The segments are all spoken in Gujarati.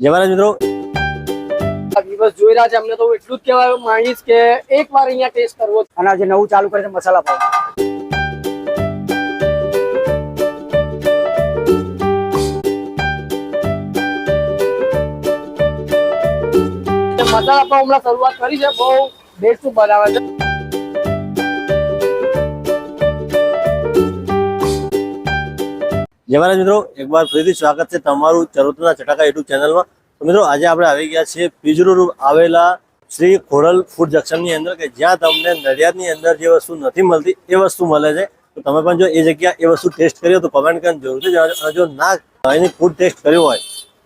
જય મહારાજ મિત્રો, દિવસ જોઈ રહ્યા છે. અમને તો એટલું જ કહેવા માંગીશ કે એકવાર અહીંયા ટેસ્ટ કરવો. અને આજે નવું ચાલુ કરે છે મસાલા પાવ. મસાલા પાવ હમણાં શરૂઆત કરી છે, બહુ બેસ્ટ બનાવે છે. જય મહારાજ મિત્રો, એકવાર ફરીથી સ્વાગત છે તમારું ચરોતરના ચટાકા યુટ્યુબ ચેનલમાં. તો મિત્રો, આજે આપણે આવી ગયા છીએ પીજ રોડ આવેલા શ્રી ખોડલ ફૂડ જંકશનની અંદર, કે જ્યાં તમને નડિયાદની અંદર જે વસ્તુ નથી મળતી એ વસ્તુ મળે છે. તો તમે પણ જો એ જગ્યા એ વસ્તુ ટેસ્ટ કર્યો તો કમેન્ટ કરીને જરૂરથી જણાવજો. અને જો ના એની ફૂડ ટેસ્ટ કર્યો હોય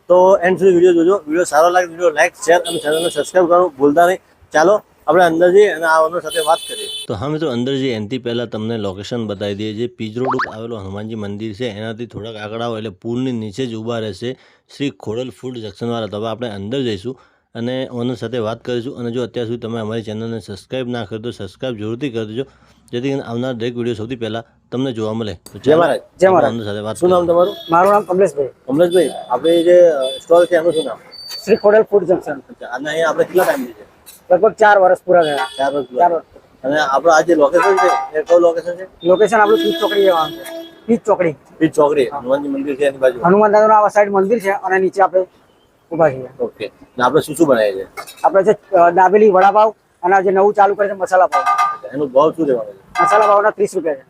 તો એન્ડ સુધી વિડીયો જોજો. વિડીયો સારો લાગે વિડીયો લાઈક, શેર અને ચેનલને સબસ્ક્રાઈબ કરવાનું ભૂલતા નહીં. ચાલો આપણે અંદર જઈએ અને આ ઓનર સાથે વાત કરીએ. તો હા મિત્રો, અંદર જઈએ એનાથી પહેલાં તમને લોકેશન બતાવી દઈએ. જે પીજ રોડ ઉપર આવેલો હનુમાનજી મંદિર છે એનાથી થોડાક આગળ આવો એટલે પુલની નીચે જ ઊભા રહેશે શ્રી ખોડલ ફૂડ જંકશનવાળા. તો હવે આપણે અંદર જઈશું અને ઓનર સાથે વાત કરીશું. અને જો અત્યાર સુધી તમે અમારી ચેનલને સબસ્ક્રાઈબ ના કર્યો તો સબસ્ક્રાઈબ જરૂરથી કરી દેજો, જેથી કરીને આવનાર દરેક વિડીયો સૌથી પહેલાં તમને જોવા મળે. જય મહારાજ. જય મહારાજ. ઓનર સાથે વાત. શું નામ તમારું? મારું નામ કમલેશભાઈ. કમલેશભાઈ, આપણે જે સ્ટોલ છે એનું શું નામ? Shri Khodal food junction. અને અહીંયા આપણે કેટલા ટાઈમ છે? લગભગ 4 વર્ષ પૂરા થયા. 4 વર્ષ. અને આપણું આ જે લોકેશન છે એ કયું લોકેશન છે? લોકેશન આપણું પીચ ચોકડી જવાનું છે. પીચ ચોકડી. પીચ ચોકડી હનુમાનજી મંદિર છે એની બાજુ. હનુમાન દાદાનું આ સાઈડ મંદિર છે અને નીચે આપણે ઉભા છીએ. ઓકે. અને આપણે શું શું બનાવીએ છે? આપણે છે દાબેલી, વડાપાવ અને આજે નવું ચાલુ કરે છે મસાલા પાવ. એનું ભાવ શું રહેવાનું છે? મસાલા પાવના 30 રૂપિયા છે.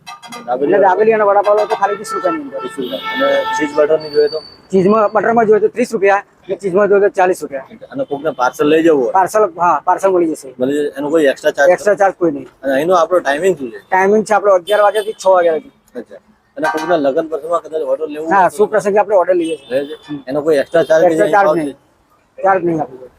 એટલે દાબેલી અને વડાપાવ લો તો ખાલી 30 રૂપિયાની અંદર. 30 રૂપિયા. અને ચીઝ બટરની જોઈએ તો? ચીઝમાં બટરમાં જોઈએ તો 30 રૂપિયા અને ચીઝમાં જોઈએ તો 40 રૂપિયા. અને કોકને પાર્સલ લઈ જવું હોય? પાર્સલ, હા, પાર્સલ મળી જશે. મળી જશે. એનો કોઈ એક્સ્ટ્રા ચાર્જ? એક્સ્ટ્રા ચાર્જ કોઈ નહીં. અને અહીંનો આપણો ટાઈમિંગ શું છે? ટાઈમિંગ છે આપણો 11 વાગ્યાથી 6 વાગ્યા સુધી. અચ્છા. અને કોકના લગ્ન પ્રસંગમાં કદાચ ઓર્ડર લેવું હા, શું પ્રસંગે આપણે ઓર્ડર લઈએ છીએ. એનો કોઈ એક્સ્ટ્રા ચાર્જ? એક્સ્ટ્રા ચાર્જ નહીં. ચાર્જ નહીં આપીએ.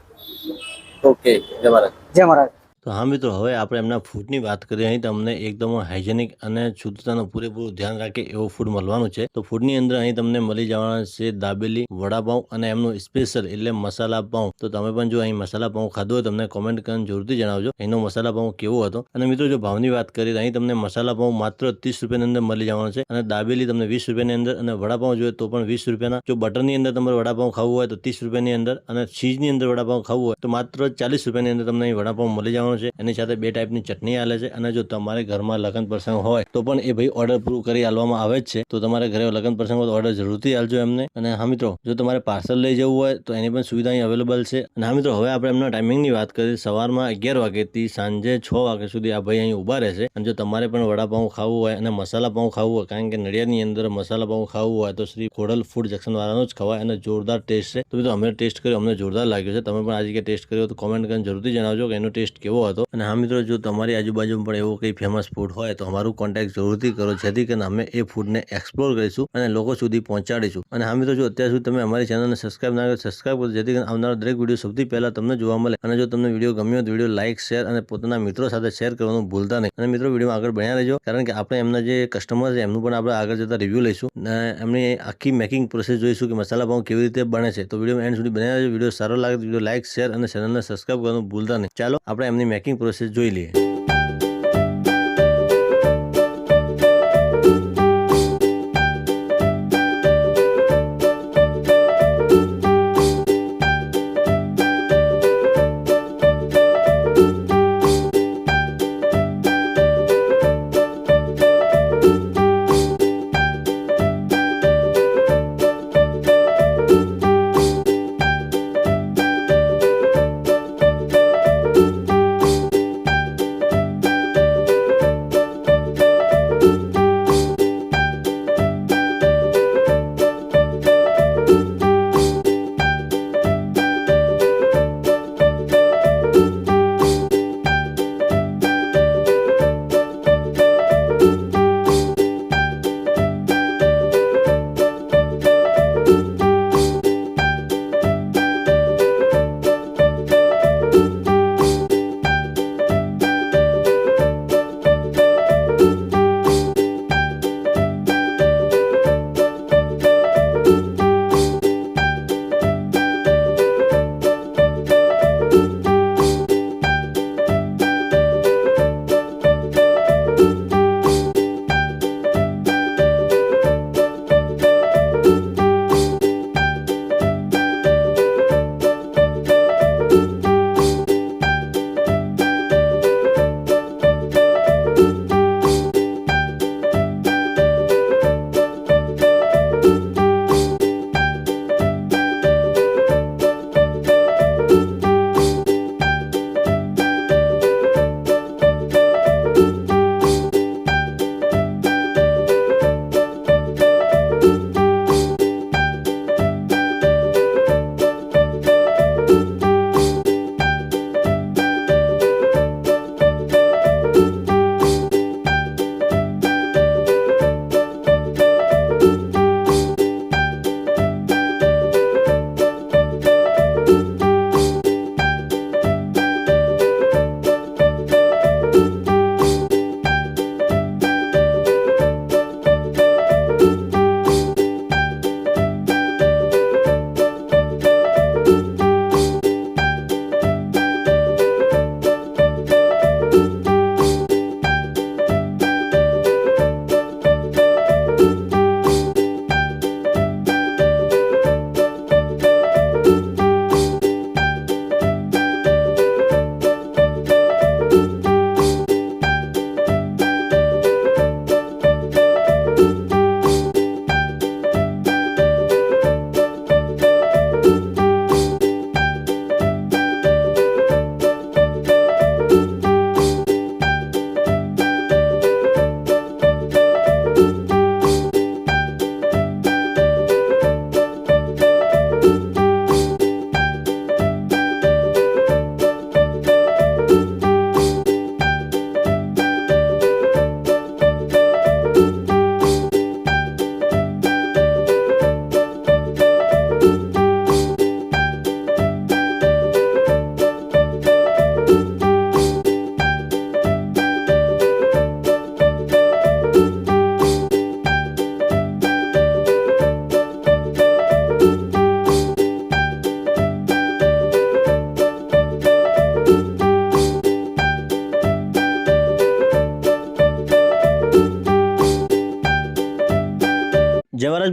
ઓકે. જય મહારાજ. જય મહારાજ. તો હા મિત્રો, હવે આપણે એમના ફૂડની વાત કરીએ. અહીં તમને એકદમ હાઇજેનિક અને શુદ્ધતાનું પૂરેપૂરું ધ્યાન રાખે એવો ફૂડ મળવાનું છે. તો ફૂડની અંદર અહીં તમને મળી જવાના છે દાબેલી, વડાપાઉં અને એમનું સ્પેશિયલ એટલે મસાલા પાઉં. તો તમે પણ જો અહીં મસાલા પાઉં ખાધું હોય તમને કોમેન્ટ કરીને જરૂરથી જણાવજો અહીંનો મસાલા પાઉં કેવો હતો. અને મિત્રો, જો ભાવની વાત કરીએ તો અહીં તમને મસાલા પાઉં માત્ર 30 રૂપિયાની અંદર મળી જવાનો છે. અને દાબેલી તમને 20 રૂપિયાની અંદર, અને વડાપાઉં જોઈએ તો પણ 20 રૂપિયાના. જો બટરની અંદર તમારે વડાપાઉં ખાવું હોય તો 30 રૂપિયાની અંદર, અને ચીઝની અંદર વડાપાઉં ખાવું હોય તો માત્ર 40 રૂપિયાની અંદર તમને અહીં વડાપાઉં મળી જવાનું છે. એની સાથે 2 ટાઈપની ચટણી આલે છે. અને જો તમારે ઘરમાં લગ્ન પ્રસંગ હોય તો પણ એ ભાઈ ઓર્ડર પૂરું કરી આલવામાં આવે જ છે. તો તમારે ઘરે લગ્ન પ્રસંગ હોય તો ઓર્ડર જરૂરથી આલજો એમને. અને હા મિત્રો, જો તમારે પાર્સલ લઈ જવું હોય તો એની પણ સુવિધા અહીં અવેલેબલ છે. અને હા મિત્રો, હવે આપણે એમના ટાઈમિંગની વાત કરીએ. સવારમાં 11 વાગ્યાથી સાંજે 6 વાગ્યા સુધી આ ભાઈ અહીં ઊભા રહેશે. અને જો તમારે પણ વડાપાઉં ખાવું હોય અને મસાલા પાઉં ખાવું હોય, કારણ કે નડિયાદની અંદર મસાલા પાઉં ખાવું હોય તો શ્રી ખોડલ ફૂડ જંકશન વાળાનો જ ખવાય અને જોરદાર ટેસ્ટ છે. તો મિત્રો, અમે ટેસ્ટ કર્યો, અમને જોરદાર લાગ્યો છે. તમે પણ આ જગ્યાએ ટેસ્ટ કર્યો તો કોમેન્ટ કરીને જરૂરથી જણાવજો કે એનો ટેસ્ટ કેવો હતો. અને હા મિત્રો, જો તમારી આજુબાજુમાં પણ એવો કંઈ ફેમસ ફૂડ હોય તો અમારું કોન્ટેક્ટ જરૂરથી કરો, જેથી કરીને અમે એ ફૂડને એક્સપ્લોર કરીશું અને લોકો સુધી પહોંચાડીશું. અને હા મિત્રો, જો અત્યાર સુધી તમે અમારી ચેનલને સબસ્ક્રાઇબ ના કરો સબસ્ક્રાઇબ કરો, જેથી કરીને આવનારા દરેક વિડીયો સૌથી પહેલા તમને જોવા મળે. અને જો તમને વિડીયો ગમ્યો તો વિડીયો લાઇક, શેર અને પોતાના મિત્રો સાથે શેર કરવાનું ભૂલતા નહીં. અને મિત્રો, વિડીયોમાં આગળ બન્યા રહેજો, કારણ કે આપણે એમના જે કસ્ટમર છે એમનું પણ આપણે આગળ જતા રિવ્યૂ લઈશું અને એમની આખી મેકિંગ પ્રોસેસ જોઈશું કે મસાલા પાઉં કેવી રીતે બને છે. તો વિડીયો એન્ડ સુધી બન્યા રહેજો. વિડીયો સારો લાગે તો વિડીયો લાઇક, શેર અને ચેનલને સબસ્ક્રાઇબ કરવાનું ભૂલતા નહીં. ચાલો આપણે એમની મેકિંગ પ્રોસેસ જોઈ લઈએ.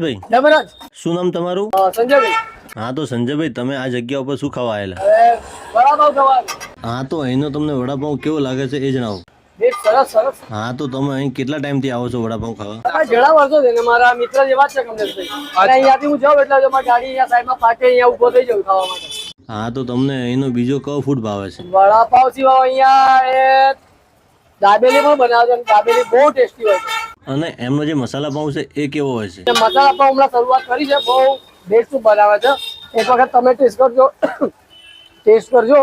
સંજયભાઈ, જબરજ શું નામ તમારું? સંજયભાઈ. હા તો સંજયભાઈ, તમે આ જગ્યા ઉપર શું ખાવા આવેલા? હવે વડાપાવ ખાવાનું. હા તો અહીંનો તમને વડાપાઉં કેવો લાગે છે એ જણાવો. એક સરસ સરસ. હા તો તમે અહીં કેટલા ટાઈમથી આવો છો વડાપાઉં ખાવા? આ ઘણા વર્ષો છે ને મારા મિત્ર જેવા જ છે કમલેશભાઈ. અને અહીંયાથી હું જાઉં એટલે જો મારી ગાડી અહીંયા સાઈડમાં પાકે અહીંયા ઊભો થઈ જાઉં ખાવા માટે. હા તો તમને અહીંનો બીજો કયો ફૂડ ભાવે છે? વડાપાવ સિવાય અહીંયા એ દાબેલી પણ બનાવે છે અને દાબેલી બહુ ટેસ્ટી હોય છે. અને એમનો જે મસાલા પાઉં છે એ કેવો હોય છે? અને મસાલા પાવ હમણાં શરૂઆત કરી છે, બહુ બેસ્ટ બનાવે છે. એક વખત તમે ટેસ્ટ કરજો. ટેસ્ટ કરજો,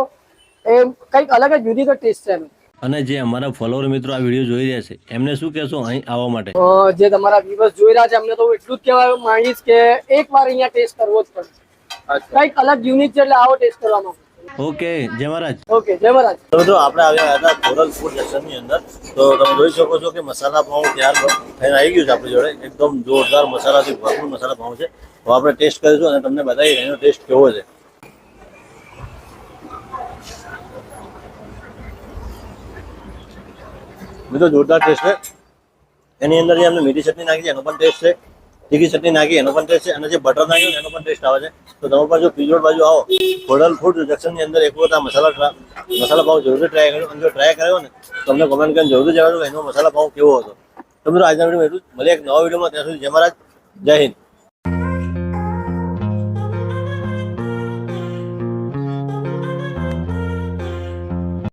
એ કંઈક અલગ જ યુનિક ટેસ્ટ છે એનો. અને જે અમારા ફોલોવર મિત્રો આ વિડીયો જોઈ રહ્યા છે એમને શું કહેશો અહીં આવવા માટે? જે તમારા વ્યુઅર્સ જોઈ રહ્યા છે એમને તો એટલું જ કહેવા માંગીશ કે એકવાર અહીંયા ટેસ્ટ કરવો જ પડે. કંઈક અલગ યુનિક છે એટલે આવો ટેસ્ટ કરવા માટે. ઓકે, જય મહારાજ. ઓકે, જય મહારાજ. તો મિત્રો આપણે આવ્યા હતા ખોરલ ફૂડ જંકશનની અંદર. તો તમે જોઈ શકો છો કે મસાલા પાઉં તૈયાર થઈને આવી ગયું છે આપણી જોડે. એકદમ જોરદાર મસાલાથી ભરપૂર મસાલા પાઉં છે. તો આપણે ટેસ્ટ કરીશું અને તમને બતાવીએ એનો ટેસ્ટ કેવો છે. મિત્રો જોરદાર ટેસ્ટ છે. એની અંદર જે અમને મીઠી ચટણી નાખી છે એનો પણ ટેસ્ટ છે, તીખી ચટણી નાખી એનો પણ ટેસ્ટ છે, અને જે બટર નાખ્યું એનો પણ ટેસ્ટ આવે છે. તો તમે પણ જો પીજોડ બાજુ આવો ખોડલ ફૂડ જંકશનની અંદર એક વખત આ મસાલા પાઉં જરૂરથી ટ્રાય કર્યો. અને જો ટ્રાય કર્યો ને તો તમને કોમેન્ટ કરીને જરૂરથી જણાવજો કે એનો મસાલા પાઉં કેવો હતો. તો મિત્રો આજના વિડીયોમાં એટલું જ. મળીએ એક નવા વિડીયોમાં. ત્યાં સુધી જય મહારાજ, જય હિન્દ.